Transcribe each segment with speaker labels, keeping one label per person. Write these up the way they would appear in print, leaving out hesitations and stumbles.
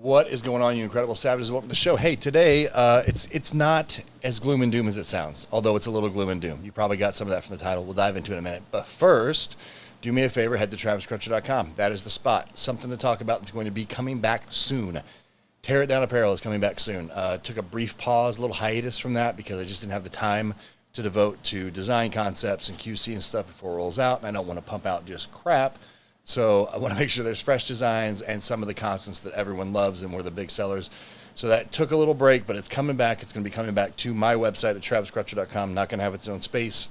Speaker 1: What is going on, you incredible savages? Welcome to the show. Hey, today it's not as gloom and doom as it sounds, although it's a little gloom and doom. You probably got some of that from the title. We'll dive into it in a minute. But first, do me a favor, head to TravisCrutcher.com. That is the spot. Something to talk about that's going to be coming back soon. Tear It Down Apparel is coming back soon. Took a brief pause, a little hiatus from that because I just didn't have the time to devote to design concepts and QC and stuff before it rolls out, and I don't want to pump out just crap. So I want to make sure there's fresh designs and some of the constants that everyone loves and were the big sellers. So that took a little break, but it's coming back. It's going to be coming back to my website at TravisCrutcher.com. Not going to have its own space.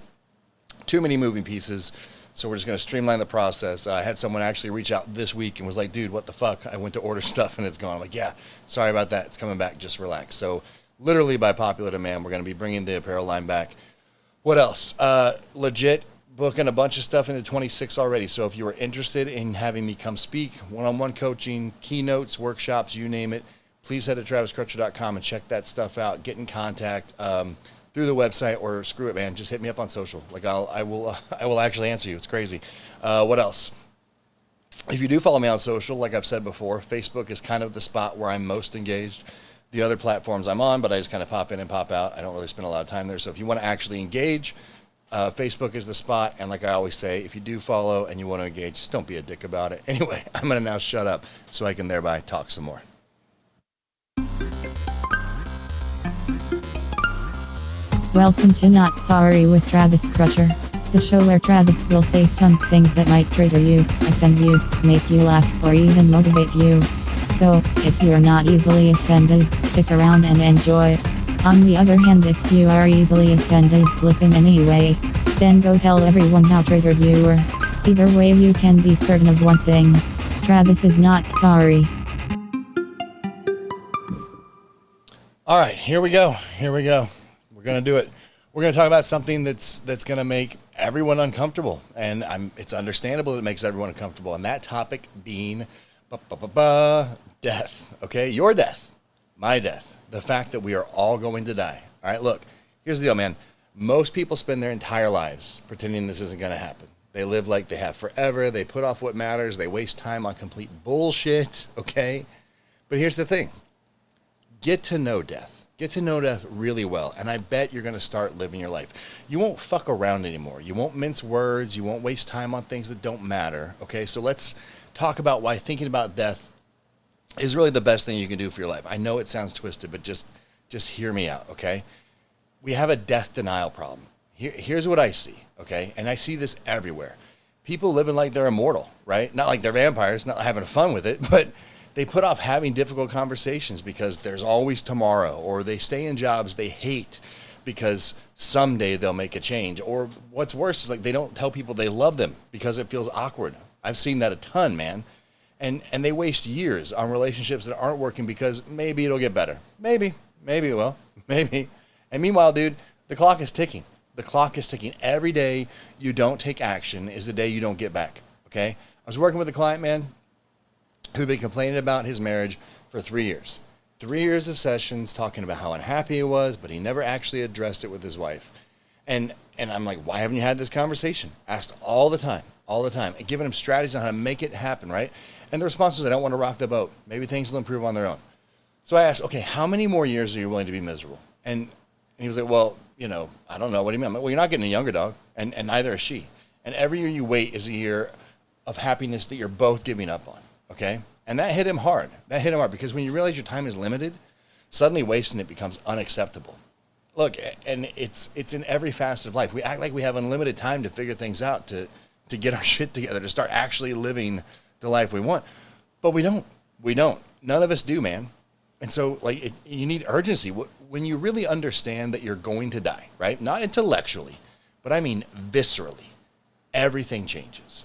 Speaker 1: Too many moving pieces. So we're just going to streamline the process. I had someone actually reach out this week and was like, dude, what the fuck? I went to order stuff and it's gone. I'm like, yeah, sorry about that. It's coming back. Just relax. So literally by popular demand, we're going to be bringing the apparel line back. What else? Legit booking a bunch of stuff into 26 already. So if you are interested in having me come speak, one-on-one coaching, keynotes, workshops, you name it, please head to TravisCrutcher.com and check that stuff out. Get in contact through the website, or screw it, man. Just hit me up on social. Like I will actually answer you. It's crazy. What else? If you do follow me on social, like I've said before, Facebook is kind of the spot where I'm most engaged. The other platforms I'm on, but I just kind of pop in and pop out. I don't really spend a lot of time there. So if you want to actually engage, Facebook is the spot, and like I always say, if you do follow and you want to engage, just don't be a dick about it. Anyway, I'm going to now shut up so I can thereby talk some more.
Speaker 2: Welcome to Not Sorry with Travis Crutcher, the show where Travis will say some things that might trigger you, offend you, make you laugh, or even motivate you. So, if you're not easily offended, stick around and enjoy. On the other hand, if you are easily offended, listen anyway. Then go tell everyone how triggered you were. Either way, you can be certain of one thing. Travis is not sorry.
Speaker 1: All right, here we go. We're going to do it. We're going to talk about something that's going to make everyone uncomfortable. And it's understandable that it makes everyone uncomfortable. And that topic being death. Okay, your death, my death. The fact that we are all going to die. All right, look, here's the deal, man. Most people spend their entire lives pretending this isn't going to happen. They live like they have forever. They put off what matters. They waste time on complete bullshit, okay? But here's the thing. Get to know death. Get to know death really well, and I bet you're going to start living your life. You won't fuck around anymore. You won't mince words. You won't waste time on things that don't matter, okay? So let's talk about why thinking about death is really the best thing you can do for your life. I know it sounds twisted, but just hear me out, okay? We have a death denial problem. Here's what I see, okay? And I see this everywhere. People living like they're immortal, right? Not like they're vampires, not having fun with it, but they put off having difficult conversations because there's always tomorrow, or they stay in jobs they hate because someday they'll make a change. Or what's worse is like they don't tell people they love them because it feels awkward. I've seen that a ton, man. And they waste years on relationships that aren't working because maybe it'll get better. Maybe it will. Maybe. And meanwhile, dude, the clock is ticking. The clock is ticking. Every day you don't take action is the day you don't get back, okay? I was working with a client, man, who'd been complaining about his marriage for 3 years. 3 years of sessions talking about how unhappy he was, but he never actually addressed it with his wife. And I'm like, why haven't you had this conversation? Asked all the time, and giving him strategies on how to make it happen, right? And the response was, I don't want to rock the boat. Maybe things will improve on their own. So I asked, okay, how many more years are you willing to be miserable? And he was like, well, I don't know. What do you mean? I'm like, well, you're not getting a younger dog, and neither is she. And every year you wait is a year of happiness that you're both giving up on, okay? And that hit him hard. Because when you realize your time is limited, suddenly wasting it becomes unacceptable. Look, and it's in every facet of life. We act like we have unlimited time to figure things out, to get our shit together, to start actually living the life we want. But we don't. None of us do, man. And so, you need urgency. When you really understand that you're going to die, right? Not intellectually, but I mean viscerally, everything changes.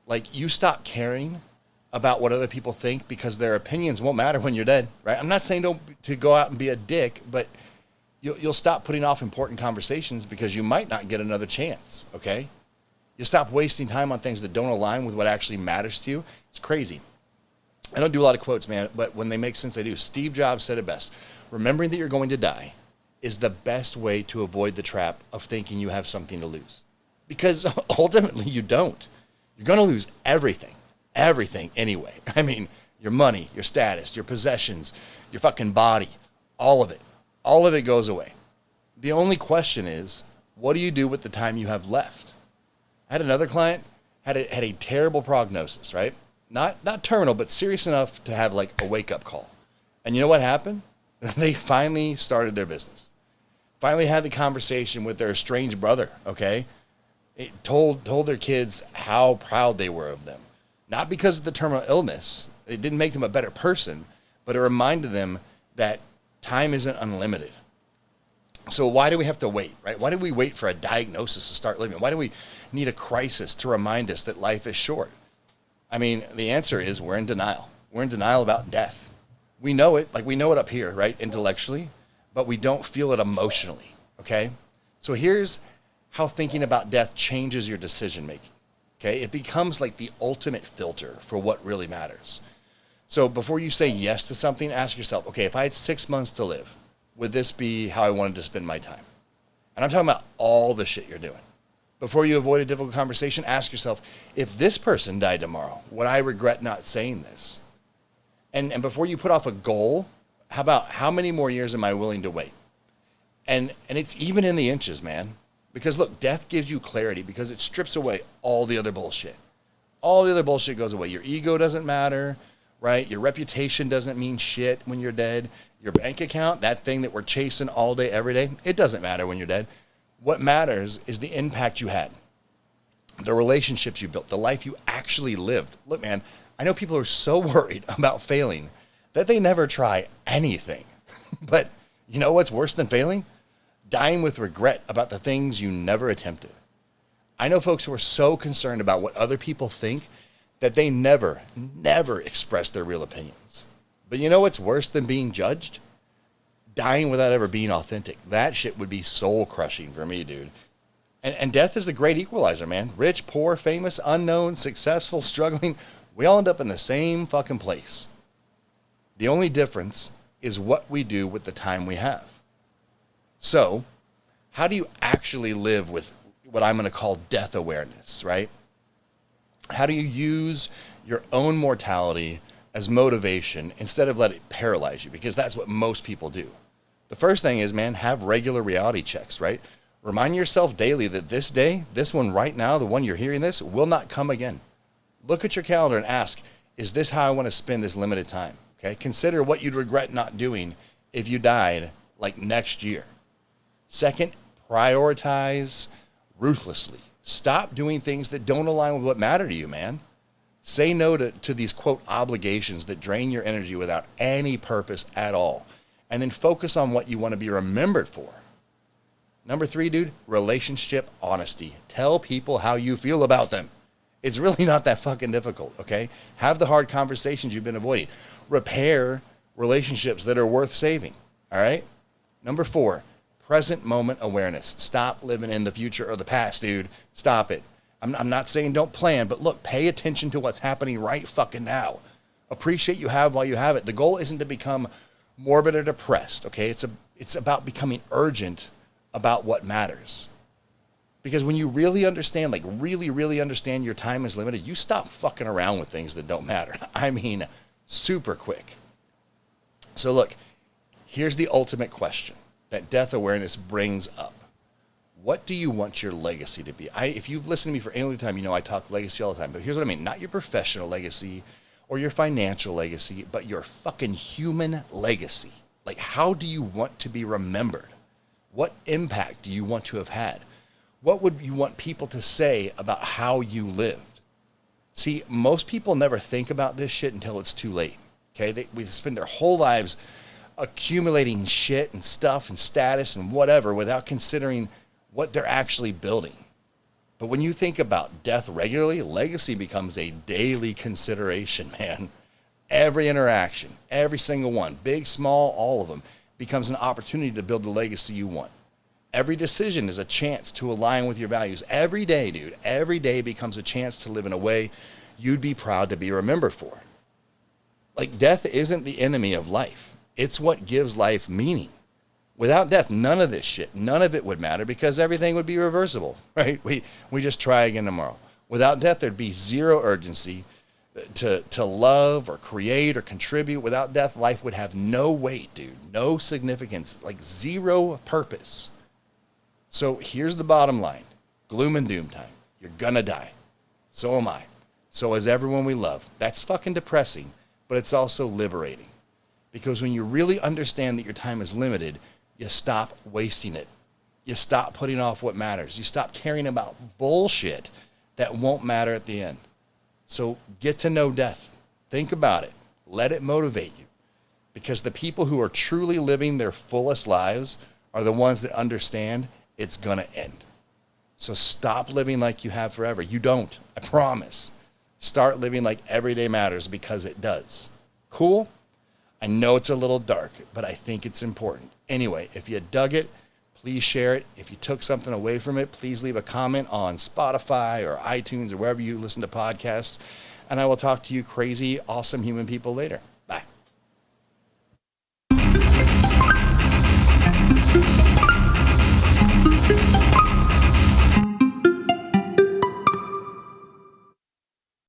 Speaker 1: Like, you stop caring about what other people think because their opinions won't matter when you're dead, right? I'm not saying to go out and be a dick, but you'll stop putting off important conversations because you might not get another chance, okay? You stop wasting time on things that don't align with what actually matters to you. It's crazy. I don't do a lot of quotes, man, but when they make sense, they do. Steve Jobs said it best. Remembering that you're going to die is the best way to avoid the trap of thinking you have something to lose. Because ultimately you don't. You're going to lose everything anyway. I mean, your money, your status, your possessions, your fucking body, all of it goes away. The only question is, what do you do with the time you have left? I had another client had a terrible prognosis, right? Not terminal, but serious enough to have like a wake up call. And you know what happened? They finally started their business. Finally had the conversation with their estranged brother, okay? It told their kids how proud they were of them. Not because of the terminal illness. It didn't make them a better person, but it reminded them that time isn't unlimited. So why do we have to wait, right? Why do we wait for a diagnosis to start living? Why do we need a crisis to remind us that life is short? I mean, the answer is we're in denial. We're in denial about death. We know it, like we know it up here, right, intellectually, but we don't feel it emotionally, okay? So here's how thinking about death changes your decision making, okay? It becomes like the ultimate filter for what really matters. So before you say yes to something, ask yourself, okay, if I had 6 months to live, would this be how I wanted to spend my time? And I'm talking about all the shit you're doing. Before you avoid a difficult conversation, ask yourself, if this person died tomorrow, would I regret not saying this? And before you put off a goal, how about how many more years am I willing to wait? And it's even in the inches, man. Because look, death gives you clarity because it strips away all the other bullshit. All the other bullshit goes away. Your ego doesn't matter, right? Your reputation doesn't mean shit when you're dead. Your bank account, that thing that we're chasing all day, every day, it doesn't matter when you're dead. What matters is the impact you had, the relationships you built, the life you actually lived. Look, man, I know people are so worried about failing that they never try anything. But you know what's worse than failing? Dying with regret about the things you never attempted. I know folks who are so concerned about what other people think that they never express their real opinions. But you know what's worse than being judged? Dying without ever being authentic. That shit would be soul crushing for me, dude. And death is the great equalizer, man. Rich, poor, famous, unknown, successful, struggling. We all end up in the same fucking place. The only difference is what we do with the time we have. So, how do you actually live with what I'm going to call death awareness, right? How do you use your own mortality as motivation instead of let it paralyze you? Because that's what most people do. The first thing is, man, have regular reality checks, right? Remind yourself daily that this day, this one right now, the one you're hearing this, will not come again. Look at your calendar and ask, is this how I want to spend this limited time? Okay, consider what you'd regret not doing if you died like next year. Second, prioritize ruthlessly. Stop doing things that don't align with what matter to you, man. Say no to these, quote, obligations that drain your energy without any purpose at all. And then focus on what you want to be remembered for. Number 3, dude, relationship honesty. Tell people how you feel about them. It's really not that fucking difficult, okay? Have the hard conversations you've been avoiding. Repair relationships that are worth saving, all right? Number 4, present moment awareness. Stop living in the future or the past, dude. Stop it. I'm not saying don't plan, but look, pay attention to what's happening right fucking now. Appreciate you have while you have it. The goal isn't to become morbid or depressed, okay? It's about becoming urgent about what matters. Because when you really understand, like really understand your time is limited, you stop fucking around with things that don't matter. I mean, super quick. So look, here's the ultimate question that death awareness brings up. What do you want your legacy to be? If you've listened to me for any length of time, you know I talk legacy all the time, but here's what I mean. Not your professional legacy or your financial legacy, but your fucking human legacy. Like, how do you want to be remembered? What impact do you want to have had? What would you want people to say about how you lived? See, most people never think about this shit until it's too late, okay? We spend their whole lives accumulating shit and stuff and status and whatever without considering what they're actually building. But when you think about death regularly, legacy becomes a daily consideration, man. Every interaction, every single one, big, small, all of them, becomes an opportunity to build the legacy you want. Every decision is a chance to align with your values. Every day, dude, every day becomes a chance to live in a way you'd be proud to be remembered for. Like, death isn't the enemy of life. It's what gives life meaning. Without death, none of this shit, none of it would matter because everything would be reversible, right? We just try again tomorrow. Without death, there'd be zero urgency. to love or create or contribute. Without death, life would have no weight, dude. No significance, like zero purpose. So here's the bottom line. Gloom and doom time. You're gonna die. So am I. So is everyone we love. That's fucking depressing, but it's also liberating. Because when you really understand that your time is limited, you stop wasting it. You stop putting off what matters. You stop caring about bullshit that won't matter at the end. So get to know death. Think about it. Let it motivate you. Because the people who are truly living their fullest lives are the ones that understand it's going to end. So stop living like you have forever. You don't. I promise. Start living like every day matters, because it does. Cool? I know it's a little dark, but I think it's important. Anyway, if you dug it, please share it. If you took something away from it, please leave a comment on Spotify or iTunes or wherever you listen to podcasts. And I will talk to you crazy, awesome human people later.